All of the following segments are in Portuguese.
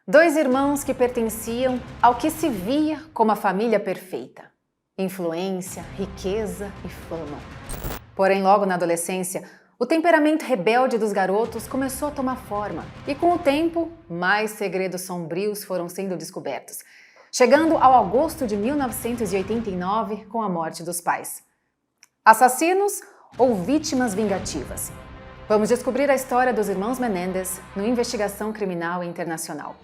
Dois irmãos que pertenciam ao que se via como a família perfeita. Influência, riqueza e fama. Porém, logo na adolescência, o temperamento rebelde dos garotos começou a tomar forma e, com o tempo, mais segredos sombrios foram sendo descobertos, chegando ao agosto de 1989 com a morte dos pais. Assassinos ou vítimas vingativas? Vamos descobrir a história dos irmãos Menendez no Investigação Criminal Internacional.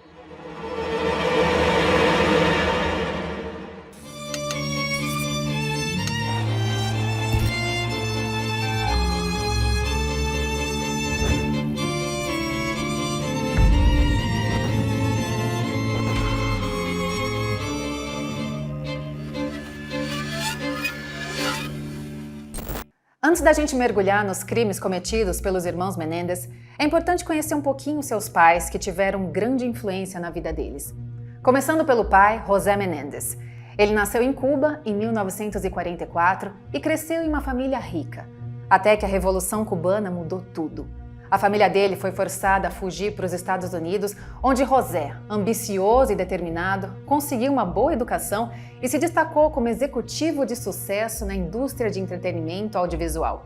Antes da gente mergulhar nos crimes cometidos pelos irmãos Menendez, é importante conhecer um pouquinho seus pais que tiveram grande influência na vida deles. Começando pelo pai, José Menendez. Ele nasceu em Cuba em 1944 e cresceu em uma família rica, até que a Revolução Cubana mudou tudo. A família dele foi forçada a fugir para os Estados Unidos, onde José, ambicioso e determinado, conseguiu uma boa educação e se destacou como executivo de sucesso na indústria de entretenimento audiovisual.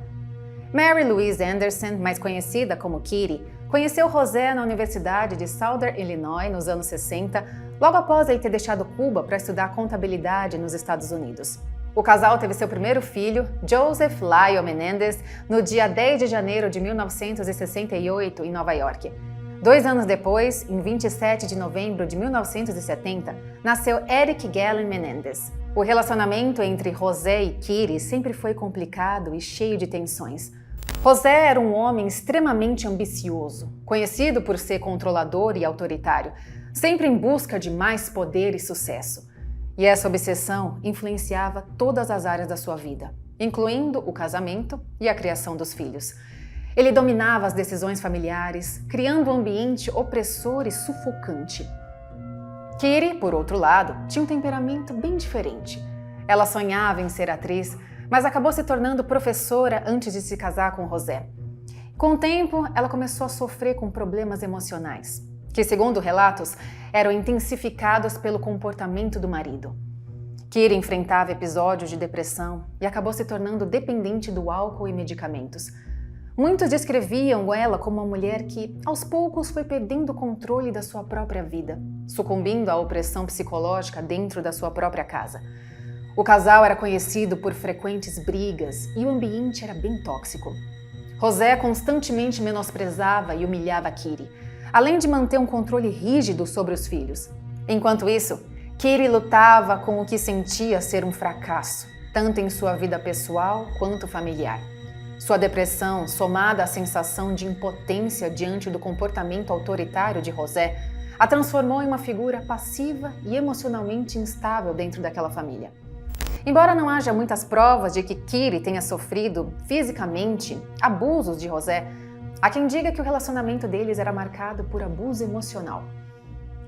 Mary Louise Anderson, mais conhecida como Kitty, conheceu José na Universidade de Southern Illinois nos anos 60, logo após ele ter deixado Cuba para estudar contabilidade nos Estados Unidos. O casal teve seu primeiro filho, Joseph Lyle Menendez, no dia 10 de janeiro de 1968, em Nova York. 2 anos depois, em 27 de novembro de 1970, nasceu Eric Galen Menendez. O relacionamento entre José e Kitty sempre foi complicado e cheio de tensões. José era um homem extremamente ambicioso, conhecido por ser controlador e autoritário, sempre em busca de mais poder e sucesso. E essa obsessão influenciava todas as áreas da sua vida, incluindo o casamento e a criação dos filhos. Ele dominava as decisões familiares, criando um ambiente opressor e sufocante. Kitty, por outro lado, tinha um temperamento bem diferente. Ela sonhava em ser atriz, mas acabou se tornando professora antes de se casar com José. Com o tempo, ela começou a sofrer com problemas emocionais, que, segundo relatos, eram intensificados pelo comportamento do marido. Kitty enfrentava episódios de depressão e acabou se tornando dependente do álcool e medicamentos. Muitos descreviam ela como uma mulher que, aos poucos, foi perdendo o controle da sua própria vida, sucumbindo à opressão psicológica dentro da sua própria casa. O casal era conhecido por frequentes brigas e o ambiente era bem tóxico. José constantemente menosprezava e humilhava Kitty, além de manter um controle rígido sobre os filhos. Enquanto isso, Kitty lutava com o que sentia ser um fracasso, tanto em sua vida pessoal quanto familiar. Sua depressão, somada à sensação de impotência diante do comportamento autoritário de José, a transformou em uma figura passiva e emocionalmente instável dentro daquela família. Embora não haja muitas provas de que Kitty tenha sofrido fisicamente abusos de José, há quem diga que o relacionamento deles era marcado por abuso emocional.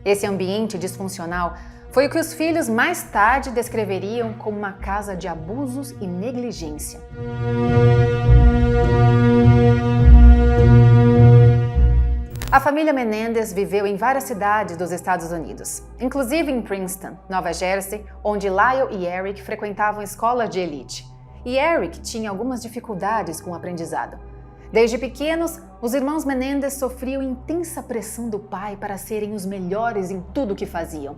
Esse ambiente disfuncional foi o que os filhos mais tarde descreveriam como uma casa de abusos e negligência. A família Menendez viveu em várias cidades dos Estados Unidos, inclusive em Princeton, Nova Jersey, onde Lyle e Eric frequentavam escolas de elite. E Eric tinha algumas dificuldades com o aprendizado. Desde pequenos, os irmãos Menendez sofriam intensa pressão do pai para serem os melhores em tudo o que faziam.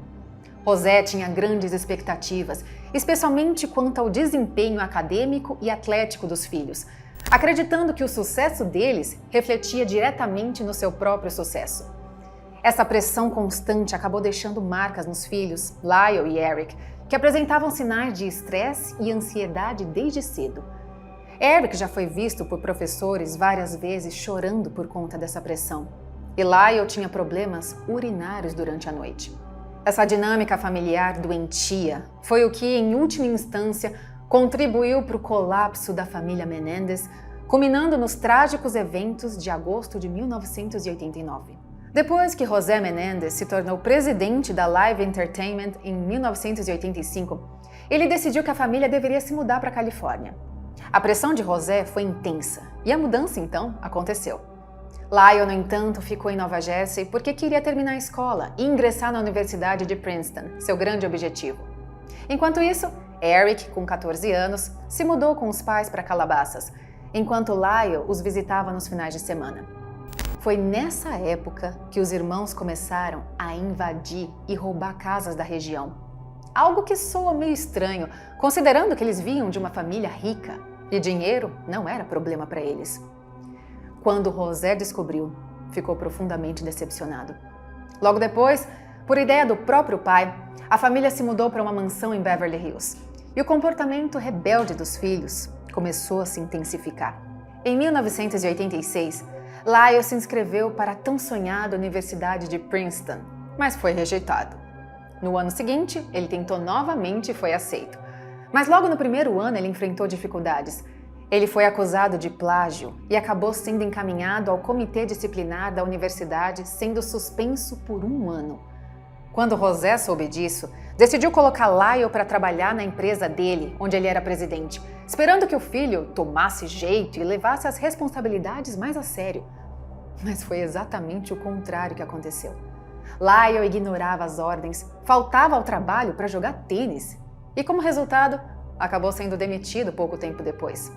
José tinha grandes expectativas, especialmente quanto ao desempenho acadêmico e atlético dos filhos, acreditando que o sucesso deles refletia diretamente no seu próprio sucesso. Essa pressão constante acabou deixando marcas nos filhos, Lyle e Eric, que apresentavam sinais de estresse e ansiedade desde cedo. Eric já foi visto por professores várias vezes chorando por conta dessa pressão. E Lyle tinha problemas urinários durante a noite. Essa dinâmica familiar doentia foi o que, em última instância, contribuiu para o colapso da família Menendez, culminando nos trágicos eventos de agosto de 1989. Depois que José Menendez se tornou presidente da Live Entertainment em 1985, ele decidiu que a família deveria se mudar para a Califórnia. A pressão de José foi intensa e a mudança, então, aconteceu. Lyle, no entanto, ficou em Nova Jersey porque queria terminar a escola e ingressar na Universidade de Princeton, seu grande objetivo. Enquanto isso, Eric, com 14 anos, se mudou com os pais para Calabasas, enquanto Lyle os visitava nos finais de semana. Foi nessa época que os irmãos começaram a invadir e roubar casas da região. Algo que soa meio estranho, considerando que eles vinham de uma família rica e dinheiro não era problema para eles. Quando José descobriu, ficou profundamente decepcionado. Logo depois, por ideia do próprio pai, a família se mudou para uma mansão em Beverly Hills. E o comportamento rebelde dos filhos começou a se intensificar. Em 1986, Lyle se inscreveu para a tão sonhada Universidade de Princeton, mas foi rejeitado. No ano seguinte, ele tentou novamente e foi aceito. Mas logo no primeiro ano ele enfrentou dificuldades. Ele foi acusado de plágio e acabou sendo encaminhado ao comitê disciplinar da universidade, sendo suspenso por 1 ano. Quando José soube disso, decidiu colocar Lyle para trabalhar na empresa dele, onde ele era presidente, esperando que o filho tomasse jeito e levasse as responsabilidades mais a sério. Mas foi exatamente o contrário que aconteceu. Lyle ignorava as ordens, faltava ao trabalho para jogar tênis e, como resultado, acabou sendo demitido pouco tempo depois.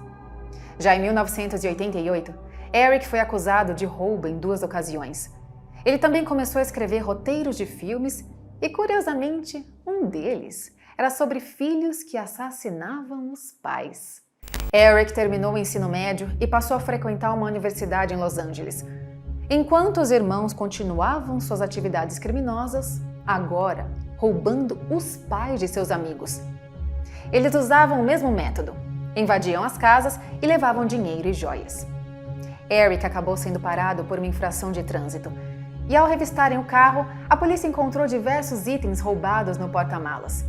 Já em 1988, Eric foi acusado de roubo em 2 ocasiões. Ele também começou a escrever roteiros de filmes e, curiosamente, um deles era sobre filhos que assassinavam os pais. Eric terminou o ensino médio e passou a frequentar uma universidade em Los Angeles. Enquanto os irmãos continuavam suas atividades criminosas, agora roubando os pais de seus amigos. Eles usavam o mesmo método. Invadiam as casas e levavam dinheiro e joias. Eric acabou sendo parado por uma infração de trânsito. E ao revistarem o carro, a polícia encontrou diversos itens roubados no porta-malas.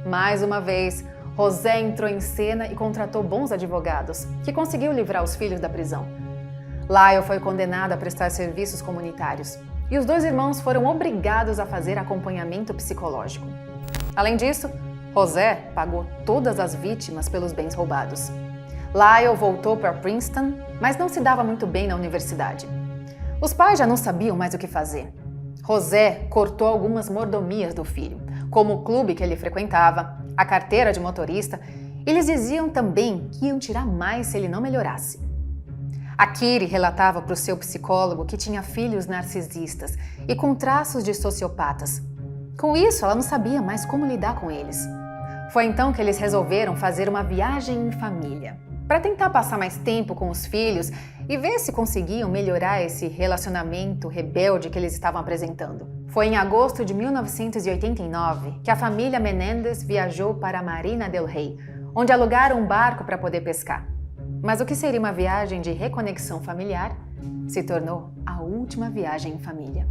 Mais uma vez, José entrou em cena e contratou bons advogados, que conseguiu livrar os filhos da prisão. Lyle foi condenado a prestar serviços comunitários, e os 2 irmãos foram obrigados a fazer acompanhamento psicológico. Além disso, José pagou todas as vítimas pelos bens roubados. Lyle voltou para Princeton, mas não se dava muito bem na universidade. Os pais já não sabiam mais o que fazer. José cortou algumas mordomias do filho, como o clube que ele frequentava, a carteira de motorista, e eles diziam também que iam tirar mais se ele não melhorasse. A Kitty relatava para o seu psicólogo que tinha filhos narcisistas e com traços de sociopatas. Com isso, ela não sabia mais como lidar com eles. Foi então que eles resolveram fazer uma viagem em família, para tentar passar mais tempo com os filhos e ver se conseguiam melhorar esse relacionamento rebelde que eles estavam apresentando. Foi em agosto de 1989 que a família Menendez viajou para Marina del Rey, onde alugaram um barco para poder pescar. Mas o que seria uma viagem de reconexão familiar se tornou a última viagem em família.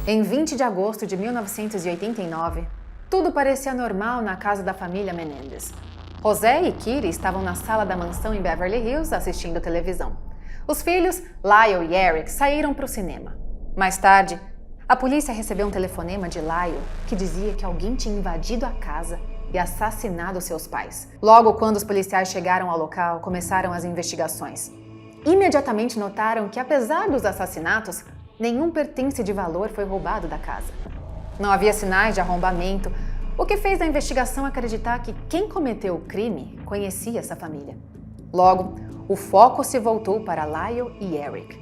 Em 20 de agosto de 1989, tudo parecia normal na casa da família Menendez. José e Kitty estavam na sala da mansão em Beverly Hills assistindo televisão. Os filhos, Lyle e Eric, saíram para o cinema. Mais tarde, a polícia recebeu um telefonema de Lyle que dizia que alguém tinha invadido a casa e assassinado seus pais. Logo quando os policiais chegaram ao local, começaram as investigações. Imediatamente notaram que, apesar dos assassinatos, nenhum pertence de valor foi roubado da casa. Não havia sinais de arrombamento, o que fez a investigação acreditar que quem cometeu o crime conhecia essa família. Logo, o foco se voltou para Lyle e Eric.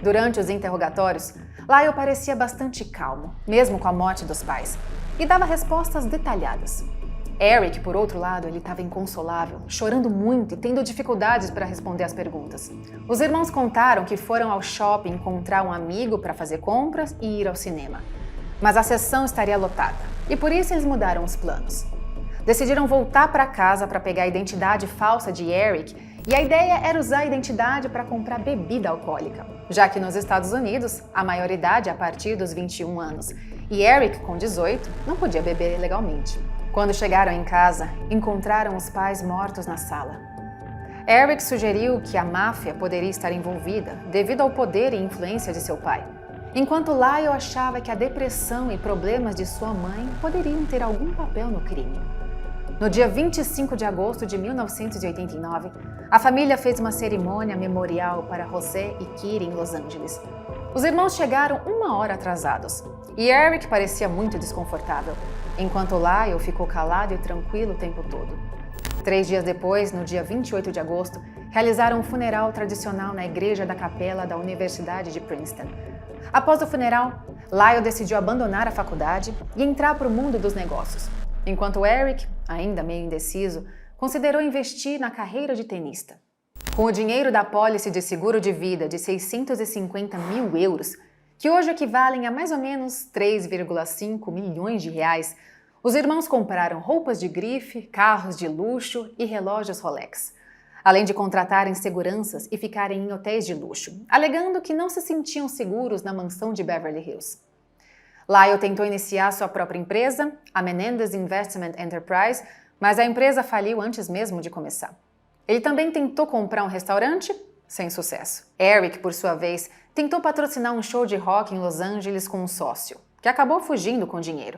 Durante os interrogatórios, Lyle parecia bastante calmo, mesmo com a morte dos pais, e dava respostas detalhadas. Eric, por outro lado, ele estava inconsolável, chorando muito e tendo dificuldades para responder às perguntas. Os irmãos contaram que foram ao shopping encontrar um amigo para fazer compras e ir ao cinema. Mas a sessão estaria lotada, e por isso eles mudaram os planos. Decidiram voltar para casa para pegar a identidade falsa de Eric, e a ideia era usar a identidade para comprar bebida alcoólica, já que nos Estados Unidos a maioridade é a partir dos 21 anos, e Eric, com 18, não podia beber legalmente. Quando chegaram em casa, encontraram os pais mortos na sala. Eric sugeriu que a máfia poderia estar envolvida devido ao poder e influência de seu pai, enquanto Lyle achava que a depressão e problemas de sua mãe poderiam ter algum papel no crime. No dia 25 de agosto de 1989, a família fez uma cerimônia memorial para José e Kitty em Los Angeles. Os irmãos chegaram 1 hora atrasados e Eric parecia muito desconfortável, enquanto Lyle ficou calado e tranquilo o tempo todo. 3 dias depois, no dia 28 de agosto, realizaram um funeral tradicional na igreja da capela da Universidade de Princeton. Após o funeral, Lyle decidiu abandonar a faculdade e entrar para o mundo dos negócios, enquanto Eric, ainda meio indeciso, considerou investir na carreira de tenista. Com o dinheiro da apólice de seguro de vida de 650 mil euros, que hoje equivalem a mais ou menos 3,5 milhões de reais, os irmãos compraram roupas de grife, carros de luxo e relógios Rolex, além de contratarem seguranças e ficarem em hotéis de luxo, alegando que não se sentiam seguros na mansão de Beverly Hills. Lyle tentou iniciar sua própria empresa, a Menendez Investment Enterprise, mas a empresa faliu antes mesmo de começar. Ele também tentou comprar um restaurante, sem sucesso. Eric, por sua vez, tentou patrocinar um show de rock em Los Angeles com um sócio, que acabou fugindo com dinheiro.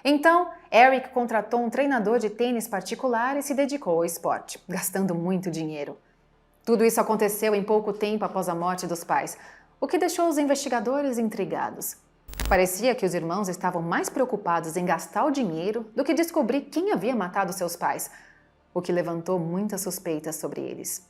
Então, Eric contratou um treinador de tênis particular e se dedicou ao esporte, gastando muito dinheiro. Tudo isso aconteceu em pouco tempo após a morte dos pais, o que deixou os investigadores intrigados. Parecia que os irmãos estavam mais preocupados em gastar o dinheiro do que descobrir quem havia matado seus pais, o que levantou muitas suspeitas sobre eles.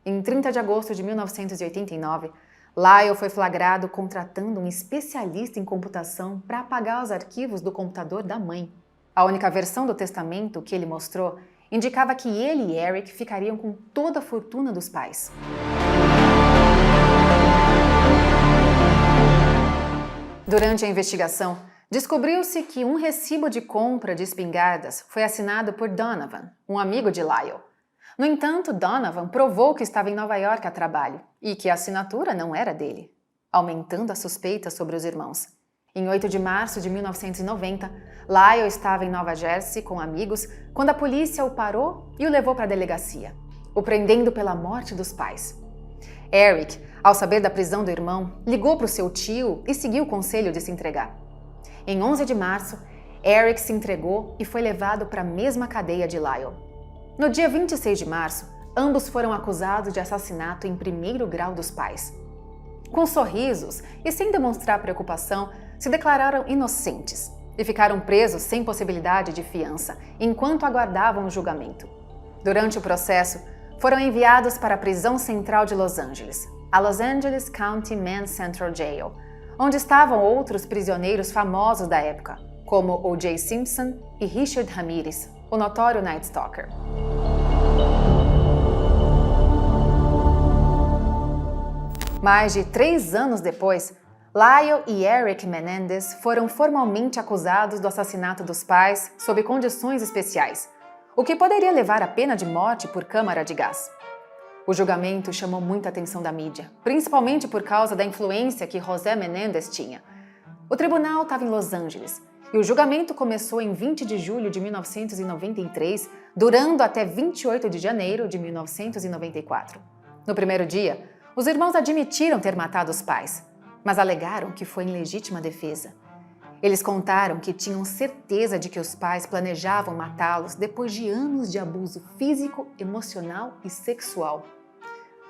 Em 30 de agosto de 1989, Lyle foi flagrado contratando um especialista em computação para apagar os arquivos do computador da mãe. A única versão do testamento que ele mostrou indicava que ele e Eric ficariam com toda a fortuna dos pais. Durante a investigação, descobriu-se que um recibo de compra de espingardas foi assinado por Donovan, um amigo de Lyle. No entanto, Donovan provou que estava em Nova York a trabalho e que a assinatura não era dele, aumentando a suspeita sobre os irmãos. Em 8 de março de 1990, Lyle estava em Nova Jersey com amigos quando a polícia o parou e o levou para a delegacia, o prendendo pela morte dos pais. Eric, ao saber da prisão do irmão, ligou para o seu tio e seguiu o conselho de se entregar. Em 11 de março, Eric se entregou e foi levado para a mesma cadeia de Lyle. No dia 26 de março, ambos foram acusados de assassinato em primeiro grau dos pais. Com sorrisos e sem demonstrar preocupação, se declararam inocentes e ficaram presos sem possibilidade de fiança, enquanto aguardavam o julgamento. Durante o processo, foram enviados para a prisão central de Los Angeles, a Los Angeles County Men's Central Jail, onde estavam outros prisioneiros famosos da época, como O.J. Simpson e Richard Ramirez, o notório Night Stalker. Mais de 3 anos depois, Lyle e Eric Menendez foram formalmente acusados do assassinato dos pais sob condições especiais, o que poderia levar à pena de morte por câmara de gás. O julgamento chamou muita atenção da mídia, principalmente por causa da influência que José Menendez tinha. O tribunal estava em Los Angeles e o julgamento começou em 20 de julho de 1993, durando até 28 de janeiro de 1994. No primeiro dia, os irmãos admitiram ter matado os pais, mas alegaram que foi em legítima defesa. Eles contaram que tinham certeza de que os pais planejavam matá-los depois de anos de abuso físico, emocional e sexual.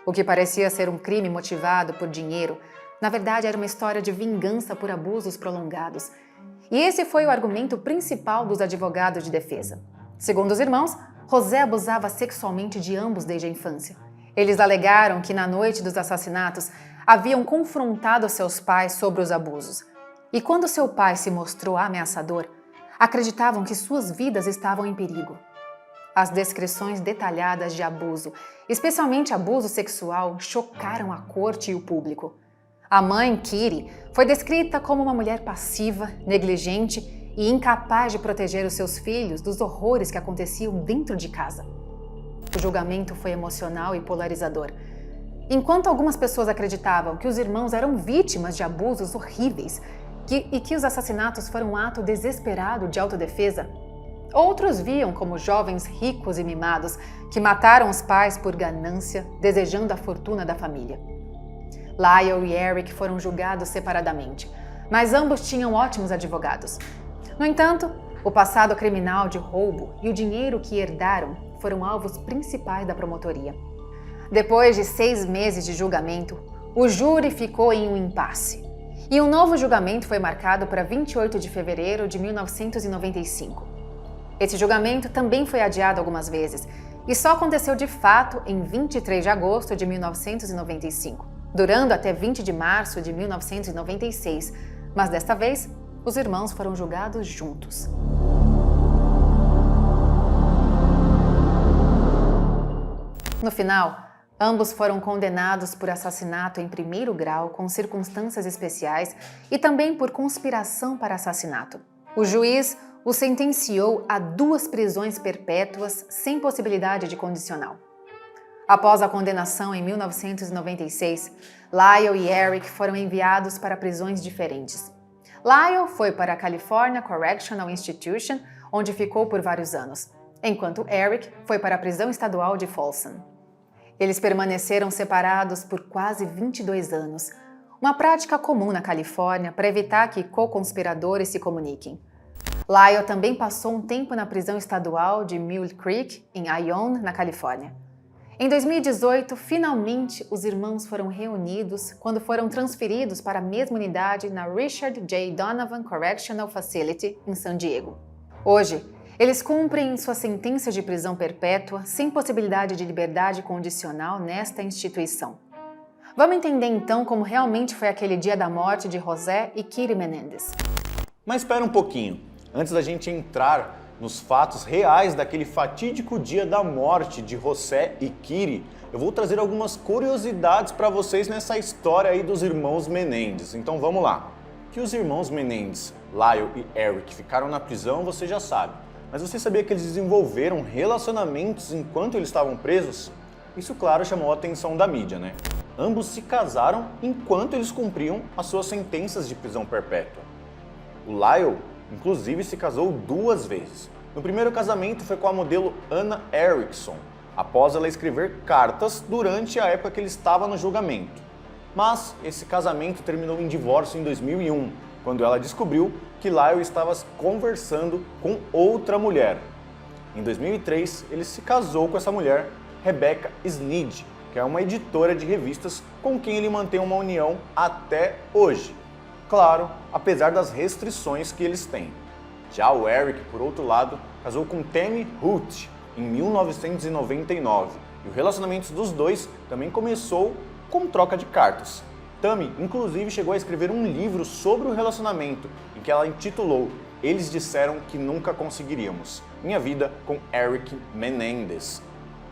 O que parecia ser um crime motivado por dinheiro, na verdade era uma história de vingança por abusos prolongados. E esse foi o argumento principal dos advogados de defesa. Segundo os irmãos, José abusava sexualmente de ambos desde a infância. Eles alegaram que na noite dos assassinatos haviam confrontado seus pais sobre os abusos. E quando seu pai se mostrou ameaçador, acreditavam que suas vidas estavam em perigo. As descrições detalhadas de abuso, especialmente abuso sexual, chocaram a corte e o público. A mãe, Kitty, foi descrita como uma mulher passiva, negligente e incapaz de proteger os seus filhos dos horrores que aconteciam dentro de casa. O julgamento foi emocional e polarizador. Enquanto algumas pessoas acreditavam que os irmãos eram vítimas de abusos horríveis e que os assassinatos foram um ato desesperado de autodefesa, outros viam como jovens ricos e mimados que mataram os pais por ganância, desejando a fortuna da família. Lyle e Eric foram julgados separadamente, mas ambos tinham ótimos advogados. No entanto, O passado criminal de roubo e o dinheiro que herdaram foram alvos principais da promotoria. Depois de 6 meses de julgamento, o júri ficou em um impasse. E um novo julgamento foi marcado para 28 de fevereiro de 1995. Esse julgamento também foi adiado algumas vezes e só aconteceu de fato em 23 de agosto de 1995, durando até 20 de março de 1996, mas desta vez os irmãos foram julgados juntos. No final, ambos foram condenados por assassinato em primeiro grau com circunstâncias especiais e também por conspiração para assassinato. O juiz o sentenciou a 2 prisões perpétuas sem possibilidade de condicional. Após a condenação em 1996, Lyle e Eric foram enviados para prisões diferentes. Lyle foi para a California Correctional Institution, onde ficou por vários anos, enquanto Eric foi para a prisão estadual de Folsom. Eles permaneceram separados por quase 22 anos, uma prática comum na Califórnia para evitar que co-conspiradores se comuniquem. Lyle também passou um tempo na prisão estadual de Mule Creek, em Ione, na Califórnia. Em 2018, finalmente, os irmãos foram reunidos quando foram transferidos para a mesma unidade na Richard J. Donovan Correctional Facility, em San Diego. Hoje, eles cumprem sua sentença de prisão perpétua sem possibilidade de liberdade condicional nesta instituição. Vamos entender então como realmente foi aquele dia da morte de José e Kitty Menendez. Mas espera um pouquinho. Antes da gente entrar nos fatos reais daquele fatídico dia da morte de José e Kitty, eu vou trazer algumas curiosidades para vocês nessa história aí dos irmãos Menendez. Então vamos lá. Que os irmãos Menendez, Lyle e Eric, ficaram na prisão, você já sabe. Mas você sabia que eles desenvolveram relacionamentos enquanto eles estavam presos? Isso, claro, chamou a atenção da mídia, né? Ambos se casaram enquanto eles cumpriam as suas sentenças de prisão perpétua. O Lyle, inclusive, se casou 2 vezes. No primeiro casamento foi com a modelo Anna Erickson, após ela escrever cartas durante a época que ele estava no julgamento. Mas esse casamento terminou em divórcio em 2001, quando ela descobriu que Lyle estava conversando com outra mulher. Em 2003, ele se casou com essa mulher, Rebecca Sneed, que é uma editora de revistas com quem ele mantém uma união até hoje. Claro, apesar das restrições que eles têm. Já o Eric, por outro lado, casou com Tammy Hoot em 1999 e o relacionamento dos dois também começou com troca de cartas. Tammy, inclusive, chegou a escrever um livro sobre o relacionamento, em que ela intitulou Eles Disseram Que Nunca Conseguiríamos, Minha Vida com Eric Menendez.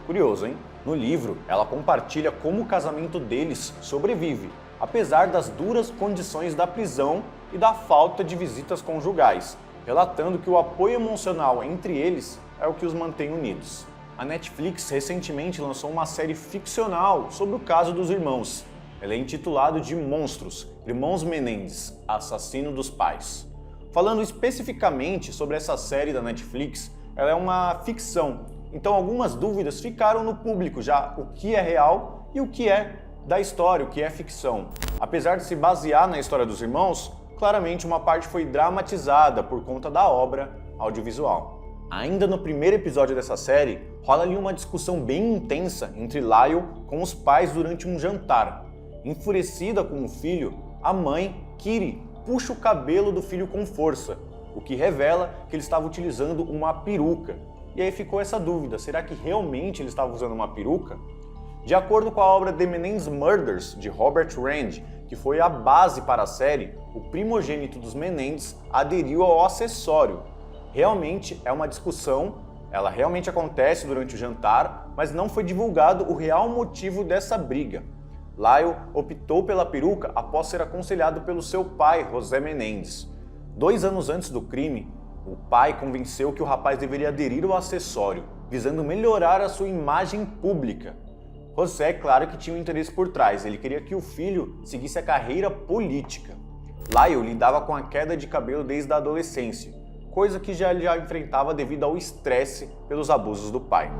Curioso, hein? No livro, ela compartilha como o casamento deles sobrevive, apesar das duras condições da prisão e da falta de visitas conjugais, relatando que o apoio emocional entre eles é o que os mantém unidos. A Netflix recentemente lançou uma série ficcional sobre o caso dos irmãos. Ela é intitulada de Monstros, Irmãos Menendez, Assassino dos Pais. Falando especificamente sobre essa série da Netflix, ela é uma ficção, então algumas dúvidas ficaram no público já o que é real e o que é da história, o que é ficção. Apesar de se basear na história dos irmãos, claramente uma parte foi dramatizada por conta da obra audiovisual. Ainda no primeiro episódio dessa série, rola ali uma discussão bem intensa entre Lyle com os pais durante um jantar. Enfurecida com o filho, a mãe, Kitty, puxa o cabelo do filho com força, o que revela que ele estava utilizando uma peruca. E aí ficou essa dúvida, será que realmente ele estava usando uma peruca? De acordo com a obra The Menendez Murders, de Robert Rand, que foi a base para a série, o primogênito dos Menendez aderiu ao acessório. Realmente é uma discussão, ela realmente acontece durante o jantar, mas não foi divulgado o real motivo dessa briga. Lyle optou pela peruca após ser aconselhado pelo seu pai, José Menendez. 2 anos antes do crime, o pai convenceu que o rapaz deveria aderir ao acessório, visando melhorar a sua imagem pública. José, claro que tinha um interesse por trás, ele queria que o filho seguisse a carreira política. Lyle lidava com a queda de cabelo desde a adolescência, coisa que ele já enfrentava devido ao estresse pelos abusos do pai.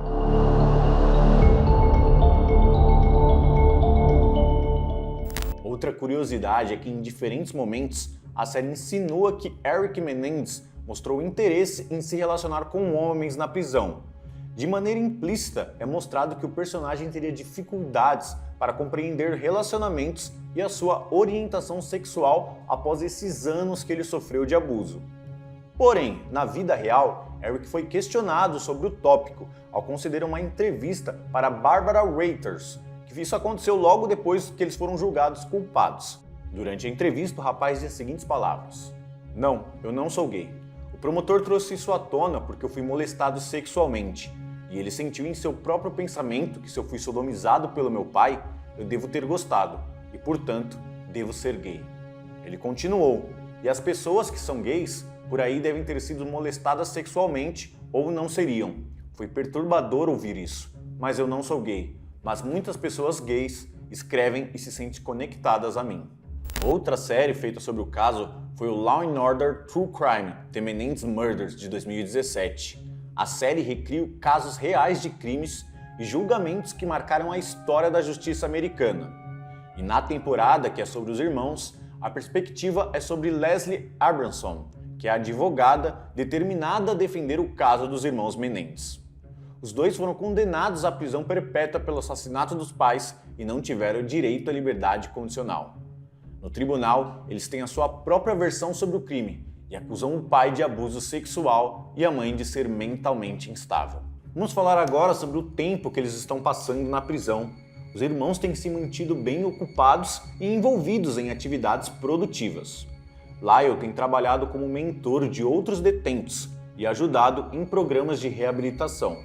Outra curiosidade é que em diferentes momentos a série insinua que Eric Menendez mostrou interesse em se relacionar com homens na prisão. De maneira implícita, é mostrado que o personagem teria dificuldades para compreender relacionamentos e a sua orientação sexual após esses anos que ele sofreu de abuso. Porém, na vida real, Eric foi questionado sobre o tópico ao conceder uma entrevista para Barbara Reuters, que isso aconteceu logo depois que eles foram julgados culpados. Durante a entrevista, o rapaz disse as seguintes palavras: "Não, eu não sou gay. O promotor trouxe isso à tona porque eu fui molestado sexualmente. E ele sentiu em seu próprio pensamento que se eu fui sodomizado pelo meu pai, eu devo ter gostado e, portanto, devo ser gay." Ele continuou: "E as pessoas que são gays por aí devem ter sido molestadas sexualmente ou não seriam. Foi perturbador ouvir isso, mas eu não sou gay. Mas muitas pessoas gays escrevem e se sentem conectadas a mim." Outra série feita sobre o caso foi o Law & Order True Crime: The Menendez Murders, de 2017. A série recria casos reais de crimes e julgamentos que marcaram a história da justiça americana. E na temporada, que é sobre os irmãos, a perspectiva é sobre Leslie Abramson, que é a advogada determinada a defender o caso dos irmãos Menendez. Os dois foram condenados à prisão perpétua pelo assassinato dos pais e não tiveram direito à liberdade condicional. No tribunal, eles têm a sua própria versão sobre o crime e acusam o pai de abuso sexual e a mãe de ser mentalmente instável. Vamos falar agora sobre o tempo que eles estão passando na prisão. Os irmãos têm se mantido bem ocupados e envolvidos em atividades produtivas. Lyle tem trabalhado como mentor de outros detentos e ajudado em programas de reabilitação.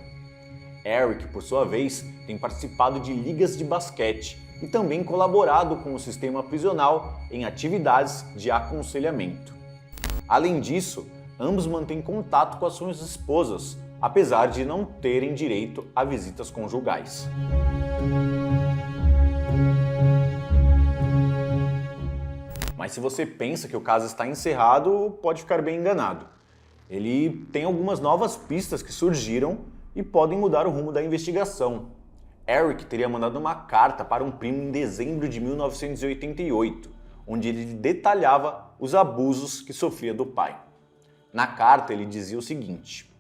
Eric, por sua vez, tem participado de ligas de basquete e também colaborado com o sistema prisional em atividades de aconselhamento. Além disso, ambos mantêm contato com as suas esposas, apesar de não terem direito a visitas conjugais. Mas se você pensa que o caso está encerrado, pode ficar bem enganado. Ele tem algumas novas pistas que surgiram e podem mudar o rumo da investigação. Eric teria mandado uma carta para um primo em dezembro de 1988, onde ele detalhava os abusos que sofria do pai. Na carta ele dizia o seguinte: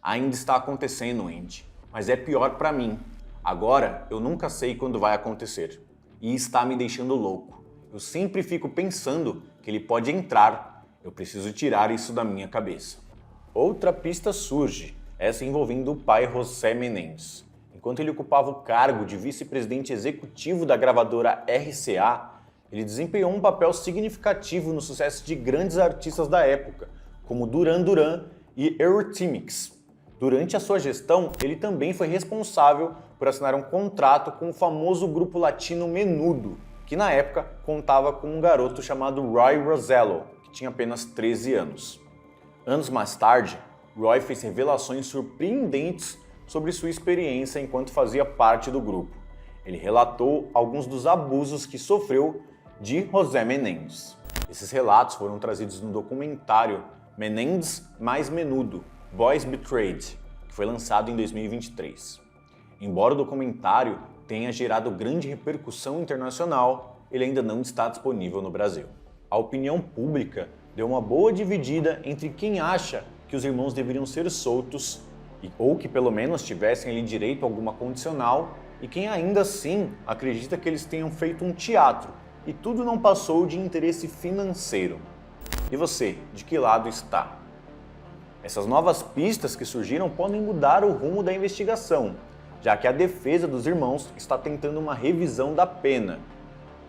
"Ainda está acontecendo, Andy, mas é pior para mim. Agora eu nunca sei quando vai acontecer. E está me deixando louco. Eu sempre fico pensando que ele pode entrar. Eu preciso tirar isso da minha cabeça." Outra pista surge, essa envolvendo o pai José Menendez. Enquanto ele ocupava o cargo de vice-presidente executivo da gravadora RCA, ele desempenhou um papel significativo no sucesso de grandes artistas da época, como Duran Duran e Eurythmics. Durante a sua gestão, ele também foi responsável por assinar um contrato com o famoso grupo latino Menudo, que na época contava com um garoto chamado Roy Rosello, que tinha apenas 13 anos. Anos mais tarde, Roy fez revelações surpreendentes sobre sua experiência enquanto fazia parte do grupo. Ele relatou alguns dos abusos que sofreu de José Menendez. Esses relatos foram trazidos no documentário Menendez mais Menudo, Boys Betrayed, que foi lançado em 2023. Embora o documentário tenha gerado grande repercussão internacional, ele ainda não está disponível no Brasil. A opinião pública deu uma boa dividida entre quem acha que os irmãos deveriam ser soltos ou que pelo menos tivessem ali direito a alguma condicional, e quem ainda assim acredita que eles tenham feito um teatro e tudo não passou de interesse financeiro. E você, de que lado está? Essas novas pistas que surgiram podem mudar o rumo da investigação, já que a defesa dos irmãos está tentando uma revisão da pena.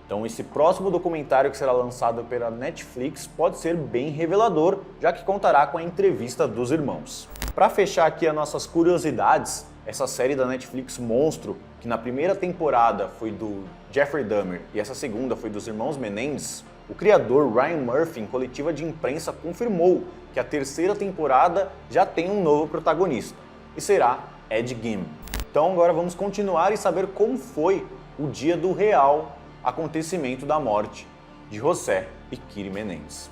Então esse próximo documentário que será lançado pela Netflix pode ser bem revelador, já que contará com a entrevista dos irmãos. Para fechar aqui as nossas curiosidades, essa série da Netflix Monstro, que na primeira temporada foi do Jeffrey Dahmer e essa segunda foi dos irmãos Menendez, o criador Ryan Murphy, em coletiva de imprensa, confirmou que a terceira temporada já tem um novo protagonista, e será Ed Gein. Então agora vamos continuar e saber como foi o dia do real acontecimento da morte de José e Kiri Menendez.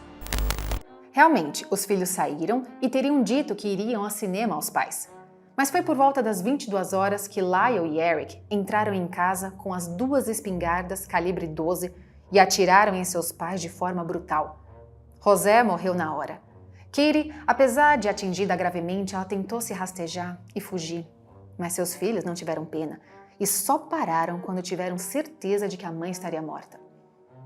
Realmente, os filhos saíram e teriam dito que iriam ao cinema aos pais. Mas foi por volta das 22 horas que Lyle e Eric entraram em casa com as 2 espingardas calibre 12 e atiraram em seus pais de forma brutal. José morreu na hora. Kitty, apesar de atingida gravemente, ela tentou se rastejar e fugir. Mas seus filhos não tiveram pena e só pararam quando tiveram certeza de que a mãe estaria morta.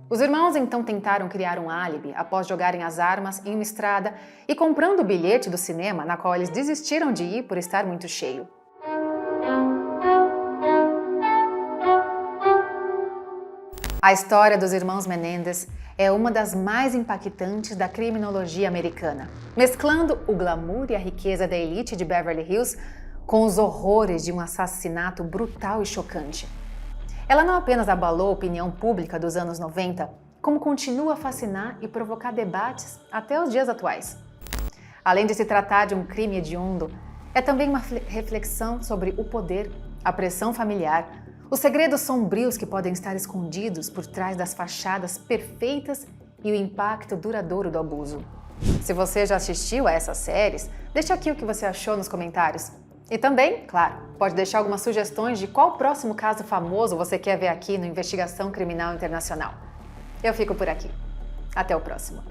Os irmãos então tentaram criar um álibi após jogarem as armas em uma estrada e comprando o bilhete do cinema, na qual eles desistiram de ir por estar muito cheio. A história dos irmãos Menendez é uma das mais impactantes da criminologia americana, mesclando o glamour e a riqueza da elite de Beverly Hills com os horrores de um assassinato brutal e chocante. Ela não apenas abalou a opinião pública dos anos 90, como continua a fascinar e provocar debates até os dias atuais. Além de se tratar de um crime hediondo, é também uma reflexão sobre o poder, a pressão familiar, os segredos sombrios que podem estar escondidos por trás das fachadas perfeitas e o impacto duradouro do abuso. Se você já assistiu a essas séries, deixa aqui o que você achou nos comentários. E também, claro, pode deixar algumas sugestões de qual próximo caso famoso você quer ver aqui no Investigação Criminal Internacional. Eu fico por aqui. Até o próximo.